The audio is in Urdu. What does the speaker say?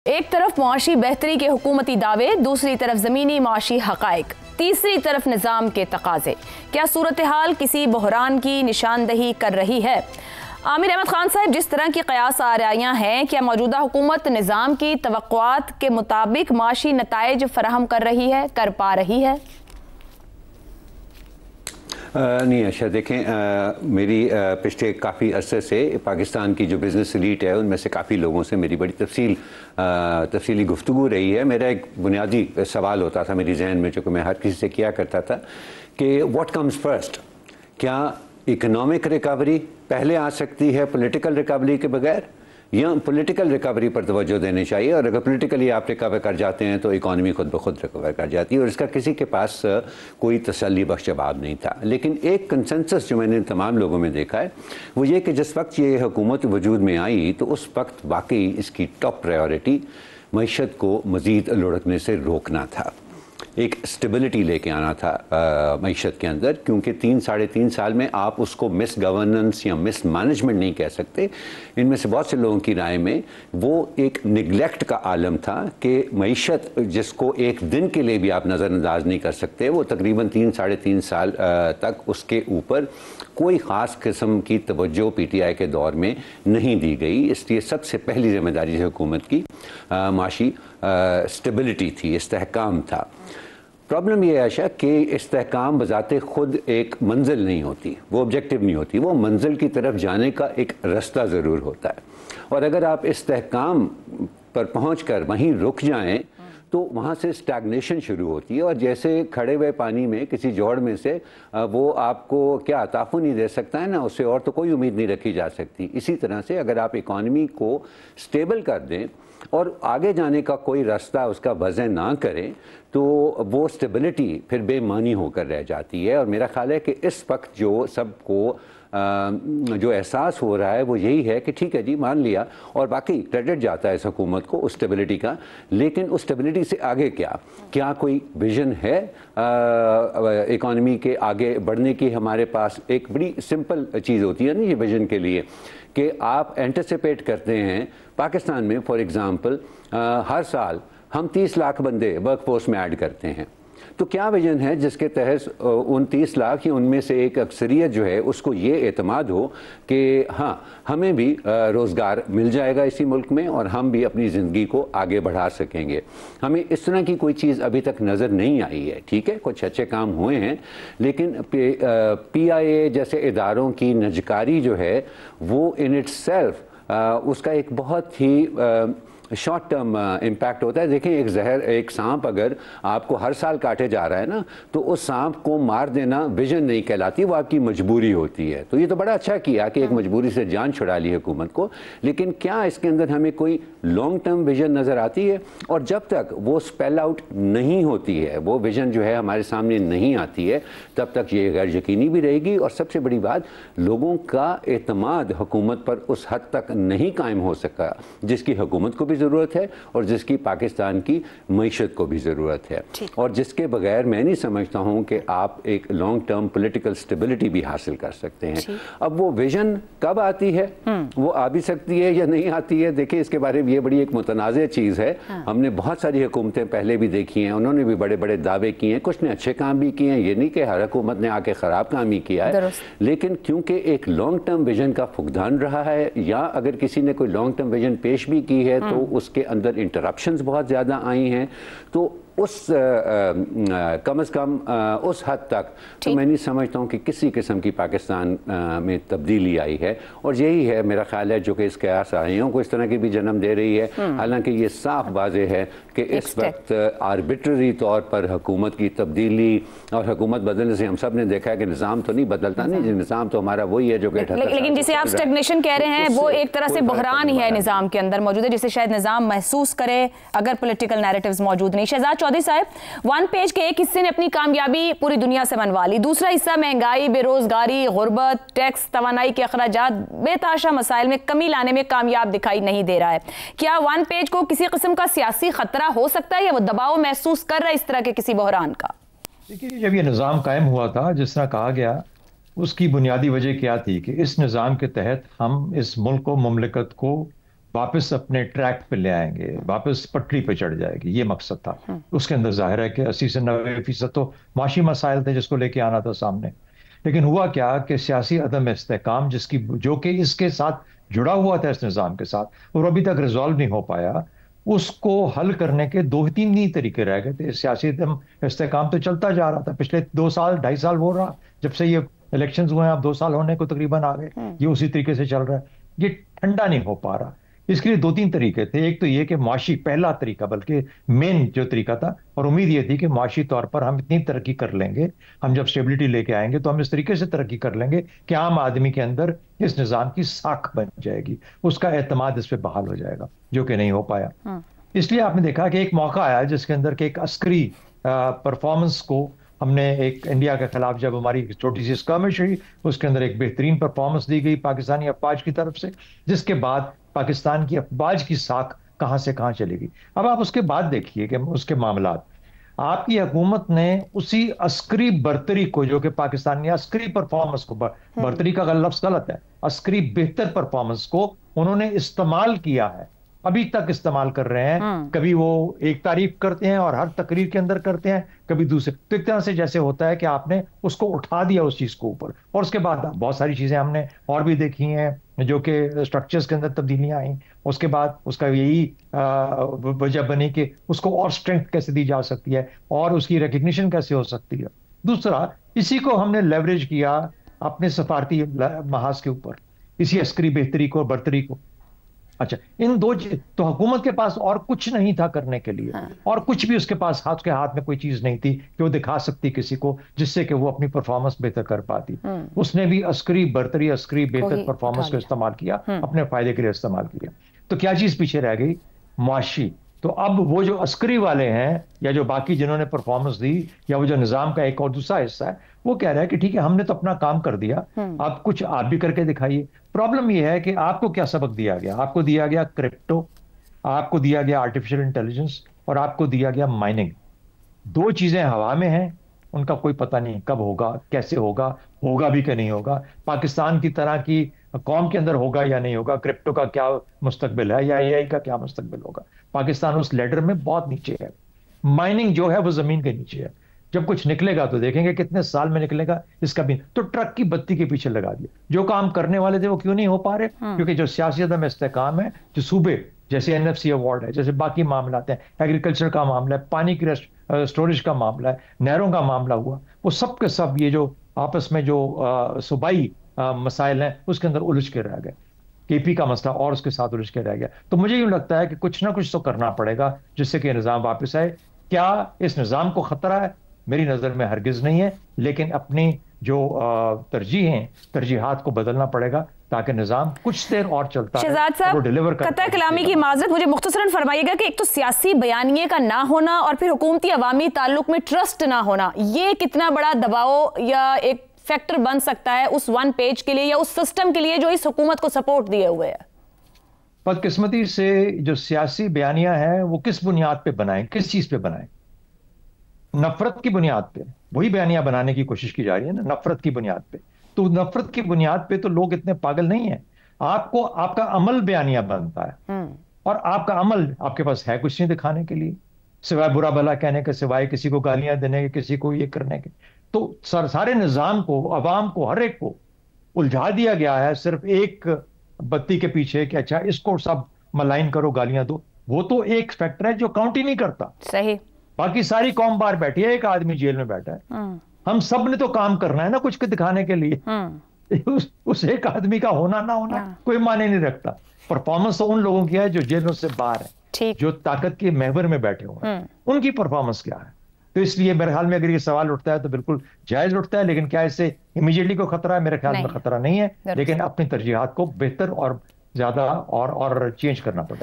ایک طرف معاشی بہتری کے حکومتی دعوے، دوسری طرف زمینی معاشی حقائق، تیسری طرف نظام کے تقاضے۔ کیا صورتحال کسی بحران کی نشاندہی کر رہی ہے؟ عامر احمد خان صاحب، جس طرح کی قیاس آرائیاں ہیں، کیا موجودہ حکومت نظام کی توقعات کے مطابق معاشی نتائج فراہم کر رہی ہے، کر پا رہی ہے؟ نہیں عائشہ، دیکھیں میری پچھلے کافی عرصے سے پاکستان کی جو بزنس ایلیٹ ہے ان میں سے کافی لوگوں سے میری بڑی تفصیلی گفتگو رہی ہے۔ میرا ایک بنیادی سوال ہوتا تھا میری ذہن میں، جو کہ میں ہر کسی سے کیا کرتا تھا، کہ واٹ کمز فرسٹ؟ کیا اکنامک ریکوری پہلے آ سکتی ہے پولیٹیکل ریکوری کے بغیر، یا پولیٹیکل ریکوری پر توجہ دینی چاہیے؟ اور اگر پولیٹیکلی آپ ریکور کر جاتے ہیں تو اکانومی خود بخود ریکور کر جاتی ہے، اور اس کا کسی کے پاس کوئی تسلی بخش جواب نہیں تھا۔ لیکن ایک کنسنسس جو میں نے تمام لوگوں میں دیکھا ہے وہ یہ کہ جس وقت یہ حکومت وجود میں آئی تو اس وقت واقعی اس کی ٹاپ پرائیورٹی معیشت کو مزید لڑکنے سے روکنا تھا، ایک اسٹیبلٹی لے کے آنا تھا معیشت کے اندر، کیونکہ 3-3.5 سال میں آپ اس کو مس گورننس یا مس مینجمنٹ نہیں کہہ سکتے۔ ان میں سے بہت سے لوگوں کی رائے میں وہ ایک نگلیکٹ کا عالم تھا کہ معیشت جس کو ایک دن کے لیے بھی آپ نظر انداز نہیں کر سکتے، وہ تقریباً 3-3.5 سال تک اس کے اوپر کوئی خاص قسم کی توجہ پی ٹی آئی کے دور میں نہیں دی گئی۔ اس لیے سب سے پہلی ذمہ داری حکومت کی معاشی اسٹیبلٹی تھی، استحکام تھا۔ پرابلم یہ ہے عائشہ کہ استحکام بذات خود ایک منزل نہیں ہوتی، وہ آبجیکٹیو نہیں ہوتی، وہ منزل کی طرف جانے کا ایک رستہ ضرور ہوتا ہے۔ اور اگر آپ استحکام پر پہنچ کر وہیں رک جائیں تو وہاں سے اسٹیگنیشن شروع ہوتی ہے، اور جیسے کھڑے ہوئے پانی میں کسی جوڑ میں سے وہ آپ کو کیا تعفن نہیں دے سکتا ہے نا، اس سے اور تو کوئی امید نہیں رکھی جا سکتی۔ اسی طرح سے اگر آپ اکانومی کو اسٹیبل کر دیں اور آگے جانے کا کوئی راستہ اس کا وضع نہ کریں تو وہ اسٹیبلٹی پھر بے معنی ہو کر رہ جاتی ہے۔ اور میرا خیال ہے کہ اس وقت جو سب کو جو احساس ہو رہا ہے وہ یہی ہے کہ ٹھیک ہے جی، مان لیا، اور باقی کریڈٹ جاتا ہے اس حکومت کو اس اسٹیبلٹی کا، لیکن اس اسٹیبلٹی سے آگے کیا کوئی ویژن ہے اکانومی کے آگے بڑھنے کی؟ ہمارے پاس ایک بڑی سمپل چیز ہوتی ہے نا یہ ویژن کے لیے، کہ آپ اینٹیسپیٹ کرتے ہیں پاکستان میں فار ایگزامپل ہر سال ہم 30 لاکھ بندے ورک فورس میں ایڈ کرتے ہیں، تو کیا ویژن ہے جس کے تحت ان 30 لاکھ یا ان میں سے ایک اکثریت جو ہے اس کو یہ اعتماد ہو کہ ہاں ہمیں بھی روزگار مل جائے گا اسی ملک میں اور ہم بھی اپنی زندگی کو آگے بڑھا سکیں گے؟ ہمیں اس طرح کی کوئی چیز ابھی تک نظر نہیں آئی ہے۔ ٹھیک ہے، کچھ اچھے کام ہوئے ہیں، لیکن پی آئی اے جیسے اداروں کی نجکاری جو ہے وہ ان اٹ سیلف اس کا ایک بہت ہی شارٹ ٹرم امپیکٹ ہوتا ہے۔ دیکھیں ایک سانپ اگر آپ کو ہر سال کاٹے جا رہا ہے نا، تو اس سانپ کو مار دینا ویژن نہیں کہلاتی، وہ آپ کی مجبوری ہوتی ہے۔ تو یہ تو بڑا اچھا کیا کہ ایک مجبوری سے جان چھڑا لی حکومت کو، لیکن کیا اس کے اندر ہمیں کوئی لانگ ٹرم ویژن نظر آتی ہے؟ اور جب تک وہ اسپیل آؤٹ نہیں ہوتی ہے، وہ ویژن جو ہے ہمارے سامنے نہیں آتی ہے، تب تک یہ غیر یقینی بھی رہے گی، اور سب سے بڑی بات لوگوں کا اعتماد حکومت پر اس حد تک نہیں قائم ہو سکا جس کی حکومت کو بھی ضرورت ہے اور جس کی پاکستان کی معیشت کو بھی ضرورت ہے، اور جس کے بغیر میں نہیں سمجھتا ہوں کہ آپ ایک لانگ ٹرم پولیٹیکل سٹیبلٹی بھی حاصل کر سکتے ہیں۔ اب وہ ویژن کب آتی ہے؟ وہ آ بھی سکتی ہے یا نہیں آتی ہے؟ دیکھیں اس کے بارے میں یہ بڑی ایک متنازع چیز ہے۔ ہم نے بہت ساری حکومتیں پہلے بھی دیکھی ہیں، انہوں نے بھی بڑے بڑے دعوے کیے ہیں، کچھ نے اچھے کام بھی کیے ہیں، یہ نہیں کہ ہر حکومت نے آ کے خراب کام ہی کیا ہے، لیکن کیونکہ ایک لانگ ٹرم ویژن کا فقدان رہا ہے، یا اگر کسی نے کوئی لانگ ٹرم ویژن پیش بھی کی ہے تو اس کے اندر انٹرپشنز بہت زیادہ آئی ہیں، تو اس کم از کم اس حد تک تو میں نہیں سمجھتا ہوں کہ کسی قسم کی پاکستان میں تبدیلی آئی ہے، اور یہی ہے میرا خیال ہے جو کہ اس قیاس آئیوں کو اس طرح کی بھی جنم دے رہی ہے۔ حالانکہ یہ صاف واضح ہے کہ اس وقت آربیٹری طور پر حکومت کی تبدیلی اور حکومت بدلنے سے ہم سب نے دیکھا ہے کہ نظام تو نہیں بدلتا، نہیں، نظام تو ہمارا وہی ہے جو کہ لیکن جسے آپ اسٹیگنیشن کہہ رہے ہیں وہ ایک طرح سے بحران ہی ہے نظام کے اندر موجود ہے، جسے شاید نظام محسوس کرے اگر پولیٹیکل نیریٹیوز موجود نہیں۔ شہزاد چودھری صاحب، ون پیج کے ایک حصے نے اپنی کامیابی پوری دنیا سے منوا لی، دوسرا حصہ مہنگائی، بے روزگاری، غربت، ٹیکس، توانائی کے اخراجات، بے تحاشا مسائل میں کمی لانے میں کامیاب دکھائی نہیں دے رہا ہے۔ کیا ون پیج کو کسی قسم کا سیاسی خطرہ ہو سکتا ہے یا وہ دباؤ محسوس کر رہا ہے اس طرح کے کسی بحران کا؟ دیکھیے، جب یہ نظام قائم ہوا تھا جس طرح کہا گیا، اس کی بنیادی وجہ کیا تھی کہ اس نظام کے تحت ہم اس ملک کو، مملکت کو واپس اپنے ٹریک پہ لے آئیں گے، واپس پٹری پہ چڑھ جائے گی، یہ مقصد تھا۔ اس کے اندر ظاہر ہے کہ 80 سے 90% تو معاشی مسائل تھے جس کو لے کے آنا تھا سامنے، لیکن ہوا کیا کہ سیاسی عدم استحکام جو کہ اس کے ساتھ جڑا ہوا تھا اس نظام کے ساتھ، اور ابھی تک ریزالو نہیں ہو پایا، اس کو حل کرنے کے 2-3 ہی طریقے رہ گئے تھے۔ سیاسی عدم استحکام تو چلتا جا رہا تھا، پچھلے 2 سال 2.5 سال ہو رہا جب سے یہ الیکشنز ہوئے ہیں، اب 2 سال ہونے کو تقریباً آ گئے، یہ اسی طریقے سے چل رہا ہے، یہ ٹھنڈا نہیں ہو پا رہا۔ اس کے لیے 2-3 طریقے تھے۔ ایک تو یہ کہ معاشی، پہلا طریقہ بلکہ مین جو طریقہ تھا، اور امید یہ تھی کہ معاشی طور پر ہم اتنی ترقی کر لیں گے، ہم جب اسٹیبلٹی لے کے آئیں گے تو ہم اس طریقے سے ترقی کر لیں گے کہ عام آدمی کے اندر اس نظام کی ساکھ بن جائے گی، اس کا اعتماد اس پہ بحال ہو جائے گا، جو کہ نہیں ہو پایا۔ اس لیے آپ نے دیکھا کہ ایک موقع آیا جس کے اندر کہ ایک عسکری پرفارمنس کو ہم نے، ایک انڈیا کے خلاف جب ہماری چھوٹی سی اسکرمش ہوئی، اس کے اندر ایک بہترین پرفارمنس دی گئی پاکستانی افواج کی طرف سے، جس کے بعد پاکستان کی افواج کی ساکھ کہاں سے کہاں چلے گئی۔ اب آپ اس کے بعد دیکھیے کہ اس کے معاملات، آپ کی حکومت نے اسی عسکری برتری کو، جو کہ پاکستانی عسکری پرفارمنس کو، برتری کا لفظ غلط ہے، عسکری بہتر پرفارمنس کو انہوں نے استعمال کیا ہے، ابھی تک استعمال کر رہے ہیں۔ کبھی وہ ایک تعریف کرتے ہیں اور ہر تقریر کے اندر کرتے ہیں، کبھی دوسرے، تو ایک طرح سے جیسے ہوتا ہے کہ آپ نے اس کو اٹھا دیا اس چیز کو اوپر، اور اس کے بعد بہت ساری چیزیں ہم نے اور بھی دیکھی ہیں جو کہ اسٹرکچرز کے اندر تبدیلیاں آئیں، اس کے بعد اس کا یہی وجہ بنی کہ اس کو اور اسٹرینتھ کیسے دی جا سکتی ہے اور اس کی ریکگنیشن کیسے ہو سکتی ہے۔ دوسرا، اسی کو ہم نے لیوریج کیا اپنے سفارتی محاذ کے اوپر، اسی عسکری بہتری کو، برتری کو۔ اچھا، ان دو تو حکومت کے پاس اور کچھ نہیں تھا کرنے کے لیے، اور کچھ بھی اس کے پاس کے ہاتھ میں کوئی چیز نہیں تھی کہ وہ دکھا سکتی کسی کو جس سے کہ وہ اپنی پرفارمنس بہتر کر پاتی۔ اس نے بھی عسکری برتری، عسکری بہتر پرفارمنس کو استعمال کیا، اپنے فائدے کے لیے استعمال کیا۔ تو کیا چیز پیچھے رہ گئی؟ معاشی۔ تو اب وہ جو عسکری والے ہیں یا جو باقی جنہوں نے پرفارمنس دی، یا وہ جو نظام کا ایک اور دوسرا حصہ ہے، وہ کہہ رہا ہے کہ ٹھیک ہے، ہم نے تو اپنا کام کر دیا، اب کچھ آپ بھی کر کے دکھائیے۔ پرابلم یہ ہے کہ آپ کو کیا سبق دیا گیا؟ آپ کو دیا گیا کرپٹو، آپ کو دیا گیا آرٹیفیشل انٹیلیجنس، اور آپ کو دیا گیا مائننگ۔ 2 چیزیں ہوا میں ہیں، ان کا کوئی پتہ نہیں کب ہوگا، کیسے ہوگا، ہوگا بھی کہ نہیں ہوگا، پاکستان کی طرح کی قوم کے اندر ہوگا یا نہیں ہوگا، کرپٹو کا کیا مستقبل ہے یا اے آئی کا کیا مستقبل ہوگا۔ پاکستان اس لیڈر میں بہت نیچے ہے، مائننگ جو ہے وہ زمین کے نیچے ہے۔ جب کچھ نکلے گا تو دیکھیں گے کتنے سال میں نکلے گا، اس کا بھی تو ٹرک کی بتی کے پیچھے لگا دیا۔ جو کام کرنے والے تھے وہ کیوں نہیں ہو پا رہے؟ کیونکہ جو سیاسی عدم استحکام ہے، جو صوبے جیسے NFC ایوارڈ ہے، جیسے باقی معاملات ہیں، ایگریکلچر کا معاملہ ہے، پانی کی اسٹوریج کا معاملہ ہے، نہروں کا معاملہ ہوا، وہ سب کے سب یہ جو آپس میں جو صوبائی مسائل ہیں اس کے اندر الجھ کے رہ گئے۔ KP کا مسئلہ اور اس کے ساتھ الجھ کے رہ گیا۔ تو مجھے یوں لگتا ہے کہ کچھ نہ کچھ تو کرنا پڑے گا جس سے کہ نظام واپس آئے۔ کیا اس نظام کو خطرہ ہے؟ میری نظر میں ہرگز نہیں ہے، لیکن اپنی جو ترجیح ہیں، ترجیحات کو بدلنا پڑے گا تاکہ نظام کچھ دیر اور چلتا ہے۔ شہزاد صاحب، قطع کلامی کی معذرت، مجھے مختصراً فرمائیے گا کہ ایک تو سیاسی بیانیے کا نہ ہونا اور پھر حکومتی عوامی تعلق میں ٹرسٹ نہ ہونا، یہ کتنا بڑا دباؤ یا ایک فیکٹر بن سکتا ہے اس 1 پیج کے لیے یا اس سسٹم کے لیے جو اس حکومت کو سپورٹ دیے ہوئے ہے؟ بدقسمتی سے جو سیاسی بیانیہ ہیں وہ کس بنیاد پہ بنائیں، کس چیز پہ بنائیں؟ نفرت کی بنیاد پہ وہی بیانیہ بنانے کی کوشش کی جا رہی ہے نا، نفرت کی بنیاد پہ۔ تو نفرت کی بنیاد پہ تو لوگ اتنے پاگل نہیں ہیں۔ آپ کو آپ کا عمل بیانیہ بنتا ہے، اور آپ کا عمل آپ کے پاس ہے کچھ نہیں دکھانے کے لیے، سوائے برا بھلا کہنے کے، سوائے کسی کو گالیاں دینے کے، کسی کو یہ کرنے کے۔ تو سارے نظام کو، عوام کو، ہر ایک کو الجھا دیا گیا ہے صرف ایک بتی کے پیچھے کہ اچھا اس کو سب ملائن کرو، گالیاں دو۔ وہ تو ایک فیکٹر ہے جو کاؤنٹ ہی نہیں کرتا۔ صحیح۔ باقی ساری قوم باہر بیٹھی ہے، ایک آدمی جیل میں بیٹھا ہے۔ ہم سب نے تو کام کرنا ہے نا کچھ دکھانے کے لیے۔ اس ایک آدمی کا ہونا نہ ہونا کوئی معنی نہیں رکھتا۔ پرفارمنس تو ان لوگوں کی ہے جو جیلوں سے باہر ہیں، جو طاقت کے محور میں بیٹھے ہوئے ہیں، ان کی پرفارمنس کیا ہے؟ تو اس لیے میرے خیال میں اگر یہ سوال اٹھتا ہے تو بالکل جائز اٹھتا ہے، لیکن کیا اس سے امیجیٹلی کو خطرہ ہے؟ میرے خیال میں خطرہ نہیں ہے، لیکن اپنی ترجیحات کو بہتر اور زیادہ اور چینج کرنا پڑے گا۔